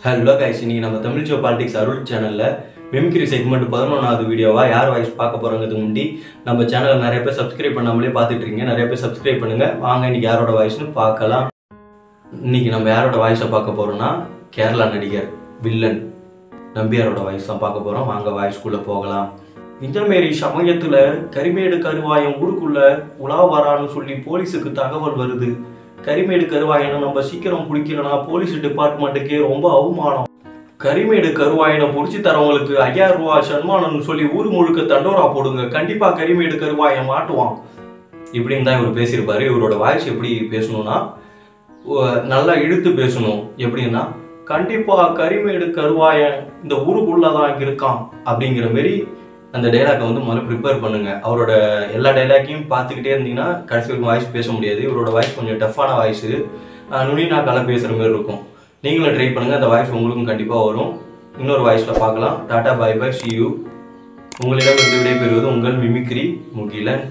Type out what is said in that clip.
Hello guys, இன்னைக்கு நம்ம Tamil Joe politics அருள் சேனலில் மிமிக்ரி செக்மெண்ட் 11வது வீடியோவாக யார் வாய்ஸ் பார்க்க போகிறோங்கிறதுக்கு முன்னாடி நம்ம சேனலில் நிறைய பேர் சப்ஸ்கிரைப் பண்ணாமலே பார்த்துட்டு இருக்கீங்க. நிறைய பேர் சப்ஸ்கிரைப் பண்ணுங்கள். வாங்க இன்னைக்கு யாரோட வாய்ஸ்னு பார்க்கலாம். இன்னைக்கு நம்ம யாரோட வாய்ஸை பார்க்க போகிறோம்னா கேரளா நடிகர் வில்லன் நம்பியாரோட வாய்ஸ் தான் பார்க்க போகிறோம். வாங்க வாய்ஸ்குள்ளே போகலாம். இந்தமாரி சமயத்தில் கரிமேடு கருவாயம் ஊருக்குள்ள உலா வரான்னு சொல்லி போலீஸுக்கு தகவல் வருது. கரிமேடு கருவாயனை நம்ம சீக்கிரம் பிடிக்கலனா போலீஸ் டிபார்ட்மெண்ட்டுக்கே ரொம்ப அவமானம். கரிமேடு கருவாயனை பிடிச்சி தரவங்களுக்கு 5000 ரூபாய் சன்மானம்னு சொல்லி ஊர் முழுக்க தண்டோரா போடுங்க. கண்டிப்பாக கரிமேடு கருவாயன் மாட்டுவான். இப்படின்னு தான் இவர் பேசியிருப்பாரு. இவரோட வாய்ஸ் எப்படி பேசணும்னா நல்லா இழுத்து பேசணும். எப்படின்னா, கண்டிப்பாக கரிமேடு கருவாயன் இந்த ஊருக்குள்ளதான் இருக்கான் அப்படிங்கிற மாரி அந்த டைலாக்கை வந்து முதல்ல ப்ரிப்பேர் பண்ணுங்க. அவரோட எல்லா டைலாக்கையும் பார்த்துக்கிட்டே இருந்தீங்கன்னா கடைசி வரைக்கும் வாய்ஸ் பேச முடியாது. இவரோட வாய்ஸ் கொஞ்சம் டஃப்பான வாய்ஸு, நுனி நாக்கால பேசுகிற மாதிரி இருக்கும். நீங்களும் ட்ரை பண்ணுங்கள். அந்த வாய்ஸ் உங்களுக்கும் கண்டிப்பாக வரும். இன்னொரு வாய்ஸில் பார்க்கலாம். டாடா, பை பை, சி யூ. உங்களிடம் இருந்து விடைபெறுவது உங்கள் மிமிக்ரி முகிலன்.